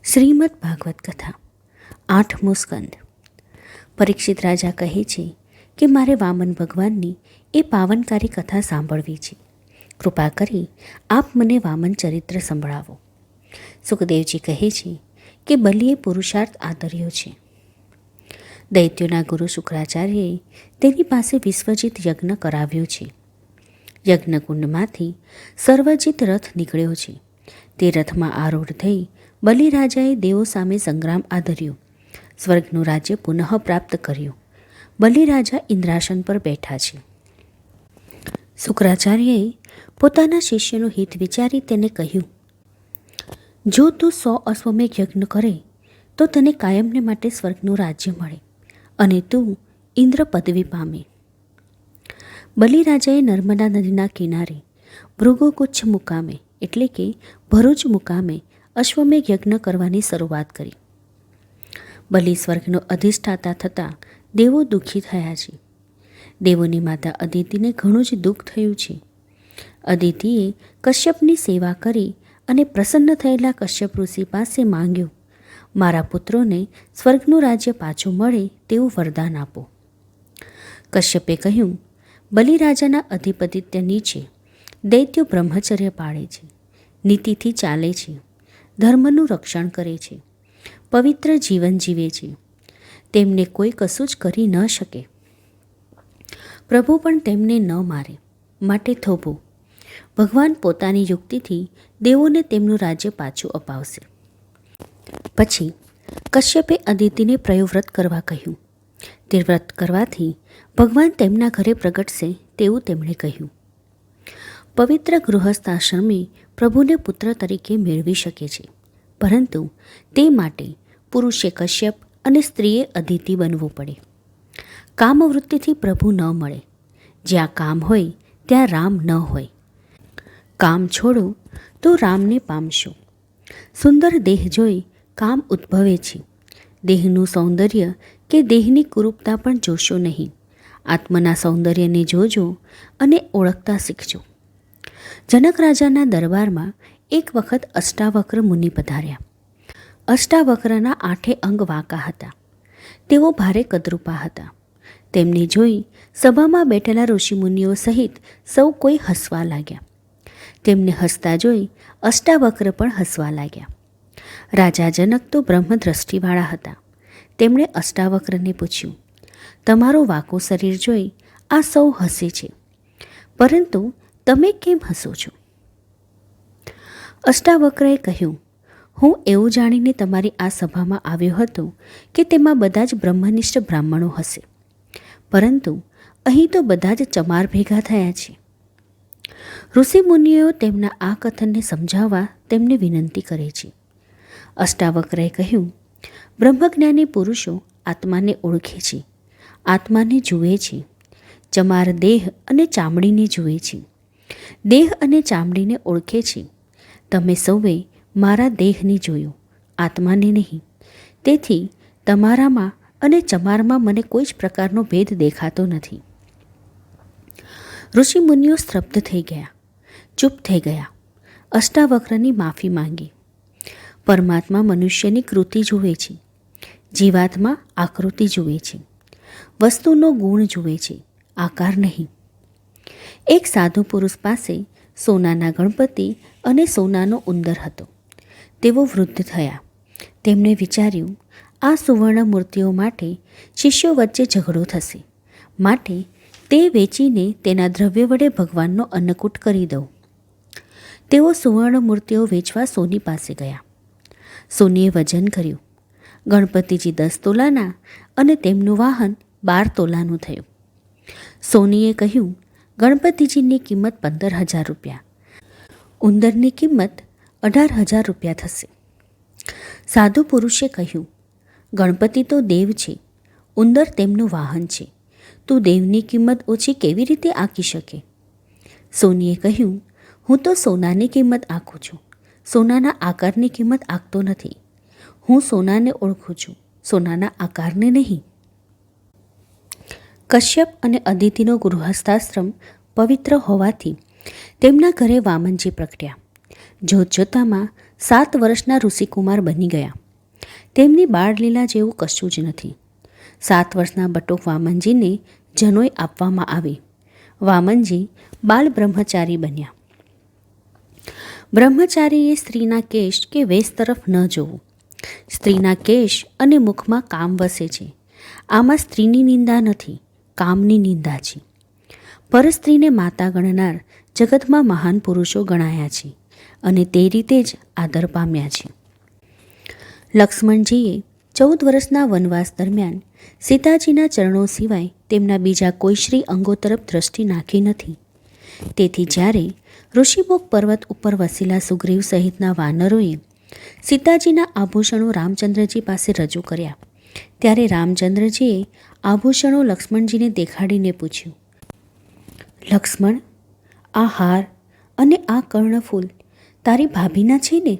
શ્રીમદ ભાગવત કથા 8મો સ્કંદ. પરીક્ષિત રાજા કહે છે કે મારે વામન ભગવાનની એ પાવનકારી કથા સાંભળવી છે. કૃપા કરી આપ મને વામન ચરિત્ર સંભળાવો. સુખદેવજી કહે છે કે બલિએ પુરુષાર્થ આદર્યો છે. દૈત્યોના ગુરુ શુક્રાચાર્યએ તેની પાસે વિશ્વજીત યજ્ઞ કરાવ્યો છે. યજ્ઞકુંડમાંથી સર્વજીત રથ નીકળ્યો છે. તે રથમાં આરૂઢ થઈ બલિરાજાએ દેવો સામે સંગ્રામ આદર્યો. સ્વર્ગનું રાજ્ય પુનઃ પ્રાપ્ત કર્યું. બલિરાજા ઇન્દ્રાસન પર બેઠા છે. શુક્રાચાર્યએ પોતાના શિષ્યનું હિત વિચારી તેને કહ્યું, જો તું 100 અશ્વમેઘ યજ્ઞ કરે તો તને કાયમને માટે સ્વર્ગનું રાજ્ય મળે અને તું ઇન્દ્ર પદવી પામે. બલિરાજાએ નર્મદા નદીના કિનારે ભૃગુકુચ્છ મુકામે એટલે કે ભરૂચ મુકામે અશ્વમેઘ યજ્ઞ કરવાની શરૂઆત કરી. બલિ સ્વર્ગનો અધિષ્ઠાતા થતાં દેવો દુઃખી થયા છે. દેવોની માતા અદિતિને ઘણું જ દુઃખ થયું છે. અદિતિએ કશ્યપની સેવા કરી અને પ્રસન્ન થયેલા કશ્યપ ઋષિ પાસે માંગ્યું, મારા પુત્રોને સ્વર્ગનું રાજ્ય પાછું મળે તેવું વરદાન આપો. કશ્યપે કહ્યું, બલિરાજાના અધિપતિત્વ નીચે દૈત્યો બ્રહ્મચર્ય પાળે છે, નીતિથી ચાલે છે, ધર્મનું રક્ષણ કરે છે, પવિત્ર જીવન જીવે છે. તેમને કોઈ કશું જ કરી ન શકે. પ્રભુ પણ તેમને ન મારે, માટે થોભો. ભગવાન પોતાની યુક્તિથી દેવોને તેમનું રાજ્ય પાછું અપાવશે. પછી કશ્યપે અદિતિને પ્રયોવ્રત કરવા કહ્યું. તે વ્રત કરવાથી ભગવાન તેમના ઘરે પ્રગટશે તેવું તેમણે કહ્યું. પવિત્ર ગૃહસ્થાશ્રમે પ્રભુને પુત્ર તરીકે મેળવી શકે છે, પરંતુ તે માટે પુરુષે કશ્યપ અને સ્ત્રીએ અદિતિ બનવું પડે. કામવૃત્તિથી પ્રભુ ન મળે. જ્યાં કામ હોય ત્યાં રામ ન હોય. કામ છોડો તો રામને પામશો. સુંદર દેહ જોઈ કામ ઉદ્ભવે છે. દેહનું સૌંદર્ય કે દેહની કુરૂપતા પણ જોશો નહીં. આત્મના સૌંદર્યને જોજો અને ઓળખતા શીખજો. જનક રાજાના દરબારમાં એક વખત અષ્ટાવક્ર મુનિ પધાર્યા. અષ્ટાવક્રના 8 અંગ વાંકા હતા. તેઓ ભારે કદરૂપા હતા. તેમને જોઈ સભામાં બેઠેલા ઋષિમુનિઓ સહિત સૌ કોઈ હસવા લાગ્યા. તેમને હસતા જોઈ અષ્ટાવક્ર પણ હસવા લાગ્યા. રાજા જનક તો બ્રહ્મદ્રષ્ટિવાળા હતા. તેમણે અષ્ટાવક્રને પૂછ્યું, તમારો વાંકો શરીર જોઈ આ સૌ હસે છે, પરંતુ તમે કેમ હસો છો? અષ્ટાવક્રએ કહ્યું, હું એવું જાણીને તમારી આ સભામાં આવ્યો હતો કે તેમાં બધા જ બ્રહ્મનિષ્ઠ બ્રાહ્મણો હશે, પરંતુ અહીં તો બધા જ ચમાર ભેગા થયા છે. ઋષિમુનિઓ તેમના આ કથનને સમજાવવા તેમને વિનંતી કરે છે. અષ્ટાવક્રએ કહ્યું, બ્રહ્મજ્ઞાની પુરુષો આત્માને ઓળખે છે, આત્માને જુએ છે. ચમાર દેહ અને ચામડીને જુએ છે, દેહ અને ચામડીને ઓળખે છે. તમે સૌએ મારા દેહને જોયો, આત્માને નહીં. તેથી તમારામાં અને ચમારમાં મને કોઈ જ પ્રકારનો ભેદ દેખાતો નથી. ઋષિમુનિઓ સ્તબ્ધ થઈ ગયા, ચૂપ થઈ ગયા. અષ્ટાવક્રની માફી માંગી. પરમાત્મા મનુષ્યની કૃતિ જુએ છે, જીવાત્મા આકૃતિ જુએ છે, વસ્તુનો ગુણ જુએ છે, આકાર નહીં. એક સાધુ પુરુષ પાસે સોનાના ગણપતિ અને સોનાનો ઉંદર હતો. તેઓ વૃદ્ધ થયા. તેમણે વિચાર્યું, આ સુવર્ણ મૂર્તિઓ માટે શિષ્યો વચ્ચે ઝઘડો થશે, માટે તે વેચીને તેના દ્રવ્ય વડે ભગવાનનો અન્નકૂટ કરી દઉં. તેઓ સુવર્ણ મૂર્તિઓ વેચવા સોની પાસે ગયા. સોનીએ વજન કર્યું. ગણપતિજી 10 તોલાના અને તેમનું વાહન 12 તોલાનું થયું. સોનીએ કહ્યું, ગણપતિજીની કિંમત 15,000 રૂપિયા, ઉંદરની કિંમત 18,000 રૂપિયા થશે. સાધુ પુરુષે કહ્યું, ગણપતિ તો દેવ છે, ઉંદર તેમનું વાહન છે, તું દેવની કિંમત ઓછી કેવી રીતે આંકી શકે? સોનીએ કહ્યું, હું તો સોનાની કિંમત આંકું છું, સોનાના આકારની કિંમત આંકતો નથી. હું સોનાને ઓળખું છું, સોનાના આકારને નહીં. કશ્યપ અને અદિતિનો ગૃહસ્થાશ્રમ પવિત્ર હોવાથી તેમના ઘરે વામનજી પ્રગટ્યા. જોતજોતામાં 7 વર્ષના ઋષિકુમાર બની ગયા. તેમની બાળલીલા જેવું કશું જ નથી. 7 વર્ષના બટુક વામનજીને જનોઈ આપવામાં આવી. વામનજી બાલ બ્રહ્મચારી બન્યા. બ્રહ્મચારીએ સ્ત્રીના કેશ કે વેશ તરફ ન જોવું. સ્ત્રીના કેશ અને મુખમાં કામ વસે છે. આમાં સ્ત્રીની નિંદા નથી, કામની નિંદા છે. પરસ્ત્રીને માતા ગણનાર જગતમાં મહાન પુરુષો ગણાયા છે અને તે રીતે જ આદર પામ્યા છે. લક્ષ્મણજીએ 14 વર્ષના વનવાસ દરમિયાન સીતાજીના ચરણો સિવાય તેમના બીજા કોઈ શ્રી અંગો તરફ દ્રષ્ટિ નાખી નથી. તેથી જ્યારે ઋષિમુખ પર્વત ઉપર વસેલા સુગ્રીવ સહિતના વાનરોએ સીતાજીના આભૂષણો રામચંદ્રજી પાસે રજૂ કર્યા, ત્યારે રામચંદ્રજીએ આભૂષણો લક્ષ્મણજીને દેખાડીને પૂછ્યું, લક્ષ્મણ, આ હાર અને આ કર્ણફૂલ તારી ભાભીના છે ને?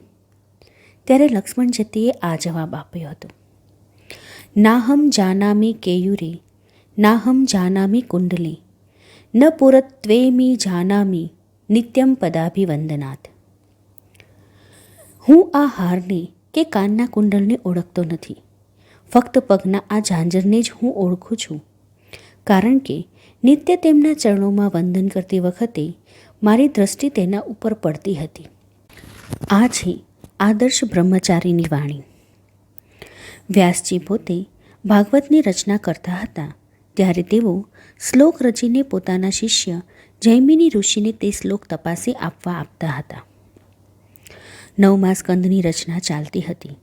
ત્યારે લક્ષ્મણજીએ આ જવાબ આપ્યો હતો, નાહમ જાનામી કેયુરે, નાહમ જાનામી કુંડલે, ન પુરત્વેમી જાનામી નિત્યમ પદાભિવંદનાથ. હું આ હારને કે કાનના કુંડલને ઓળખતો નથી, ફક્ત પગના આ ઝાંઝરને જ હું ઓળખું છું, કારણ કે નિત્ય તેમના ચરણોમાં વંદન કરતી વખતે મારી દ્રષ્ટિ તેના ઉપર પડતી હતી. આ છે આદર્શ બ્રહ્મચારીની વાણી. વ્યાસજી પોતે ભાગવતની રચના કરતા હતા ત્યારે તેઓ શ્લોક રચીને પોતાના શિષ્ય જૈમિની ઋષિને તે શ્લોક તપાસી આપતા હતા. 9મા સ્કંદની રચના ચાલતી હતી.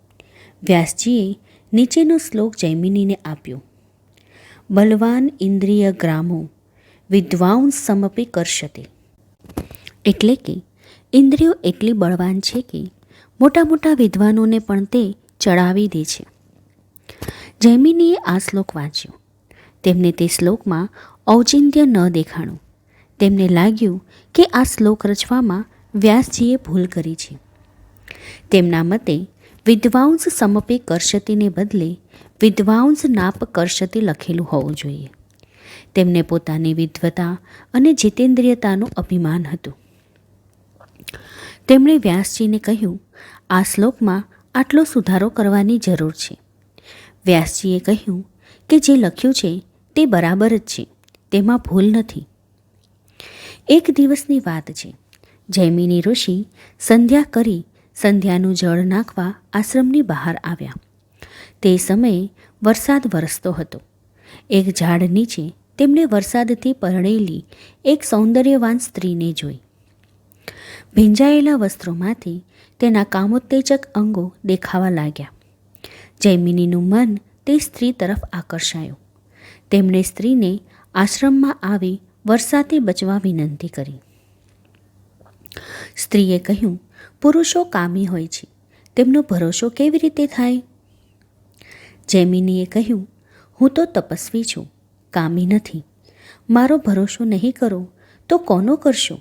વ્યાસજીએ નીચેનો શ્લોક જૈમિનીને આપ્યો, બલવાન ઇન્દ્રિય ગ્રામો વિદ્વાંસ સમપી કરશતે. એટલે કે ઇન્દ્રિયો એટલી બળવાન છે કે મોટા મોટા વિદ્વાનોને પણ તે ચડાવી દે છે. જૈમિનીએ આ શ્લોક વાંચ્યો. તેમને તે શ્લોકમાં ઔચિત્ય ન દેખાણું. તેમને લાગ્યું કે આ શ્લોક રચવામાં વ્યાસજીએ ભૂલ કરી છે. તેમના મતે વિદ્વાંસ સમપે કરશતીને બદલે વિદ્વાંસ નાપ કરશતી લખેલું હોવું જોઈએ. તેમને પોતાની વિદ્વતા અને જીતેન્દ્રિયતાનું અભિમાન હતું. તેમણે વ્યાસજીને કહ્યું, આ શ્લોકમાં આટલો સુધારો કરવાની જરૂર છે. વ્યાસજીએ કહ્યું કે જે લખ્યું છે તે બરાબર જ છે, તેમાં ભૂલ નથી. એક દિવસની વાત છે. જૈમિની ઋષિ સંધ્યા કરી સંધ્યાનું જળ નાખવા આશ્રમની બહાર આવ્યા. તે સમયે વરસાદ વરસતો હતો. એક ઝાડ નીચે તેમણે વરસાદથી પરણેલી એક સૌંદર્યવાન સ્ત્રીને જોઈ. ભીંજાયેલા વસ્ત્રોમાંથી તેના કામોત્તેજક અંગો દેખાવા લાગ્યા. જૈમિનીનું મન તે સ્ત્રી તરફ આકર્ષાયું. તેમણે સ્ત્રીને આશ્રમમાં આવી વરસાદથી બચવા વિનંતી કરી. સ્ત્રીએ કહ્યું, પુરુષો કામી હોય છે, તેમનો ભરોસો કેવી રીતે થાય? જૈમિનીએ કહ્યું, હું તો તપસ્વી છું, કામી નથી. મારો ભરોસો નહીં કરો તો કોનો કરશો?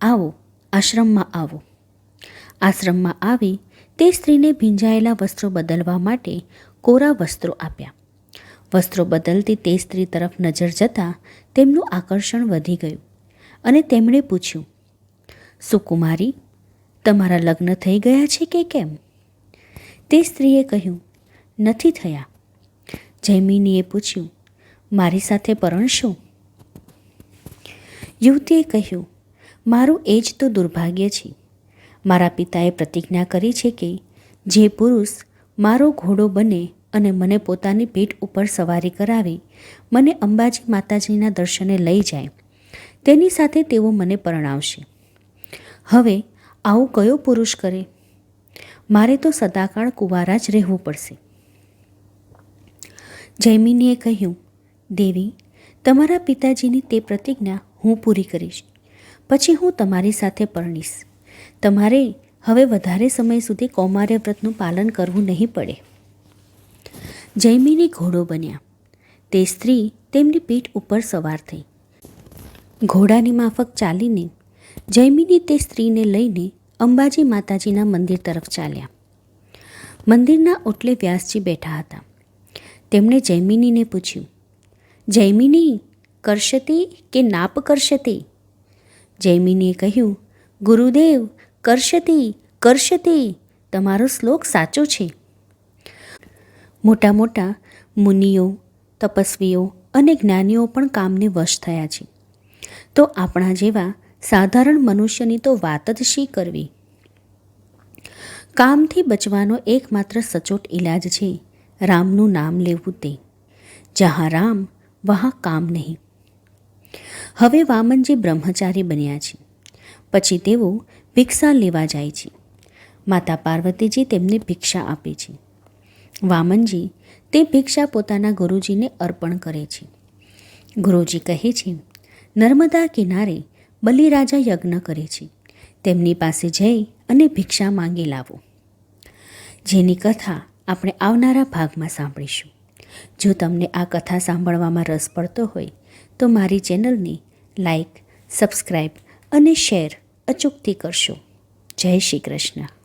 આવો, આશ્રમમાં આવો. આશ્રમમાં આવી તે સ્ત્રીને ભીંજાયેલા વસ્ત્રો બદલવા માટે કોરા વસ્ત્રો આપ્યા. વસ્ત્રો બદલતી તે સ્ત્રી તરફ નજર જતાં તેમનું આકર્ષણ વધી ગયું અને તેમણે પૂછ્યું, સુકુમારી, તમારા લગ્ન થઈ ગયા છે કે કેમ? તે સ્ત્રીએ કહ્યું, નથી થયા. જૈમિનીએ પૂછ્યું, મારી સાથે પરણશો? યુવતીએ કહ્યું, મારું એ જ તો દુર્ભાગ્ય છે. મારા પિતાએ પ્રતિજ્ઞા કરી છે કે જે પુરુષ મારો ઘોડો બને અને મને પોતાની પીઠ ઉપર સવારી કરાવી મને અંબાજી માતાજીના દર્શને લઈ જાય, તેની સાથે તેઓ મને પરણાવશે. હવે આવું કયો પુરુષ કરે? મારે તો સદાકાળ કુંવારા જ રહેવું પડશે. જૈમિનીએ કહ્યું, દેવી, તમારા પિતાજીની તે પ્રતિજ્ઞા હું પૂરી કરીશ. પછી હું તમારી સાથે પરણીશ. તમારે હવે વધારે સમય સુધી કૌમાર્ય વ્રતનું પાલન કરવું નહીં પડે. જૈમિની ઘોડો બન્યા. તે સ્ત્રી તેમની પીઠ ઉપર સવાર થઈ. ઘોડાની માફક ચાલીને જૈમિની તે સ્ત્રીને લઈને અંબાજી માતાજીના મંદિર તરફ ચાલ્યા. મંદિરના ઓટલે વ્યાસજી બેઠા હતા. તેમણે જૈમિનીને પૂછ્યું, જૈમિની, કરશતી કે નાપ કરશતી? જૈમિનીએ કહ્યું, ગુરુદેવ, કરશતી, કરશે તે તમારો શ્લોક સાચો છે. મોટા મોટા મુનિઓ, તપસ્વીઓ અને જ્ઞાનીઓ પણ કામને વશ થયા છે, તો આપણા જેવા સાધારણ મનુષ્યની તો વાત જ શી કરવી. કામથી બચવાનો એકમાત્ર સચોટ ઈલાજ છે રામનું નામ લેવું તે. જहाँ રામ વहाँ કામ નહીં. હવે વામનજી બ્રહ્મચારી બન્યા છે. પછી તેઓ ભિક્ષા લેવા જાય છે. માતા પાર્વતીજી તેમને ભિક્ષા આપે છે. વામનજી તે ભિક્ષા પોતાના ગુરુજીને અર્પણ કરે છે. ગુરુજી કહે છે, નર્મદા કિનારે બલિરાજા યજ્ઞ કરે છે, તેમની પાસે જઈ અને ભિક્ષા માંગી લાવો. જેની કથા આપણે આવનારા ભાગમાં સાંભળીશું. જો તમને આ કથા સાંભળવામાં રસ પડતો હોય તો મારી ચેનલને લાઈક, સબસ્ક્રાઈબ અને શેર અચૂકથી કરશો. જય શ્રી કૃષ્ણ.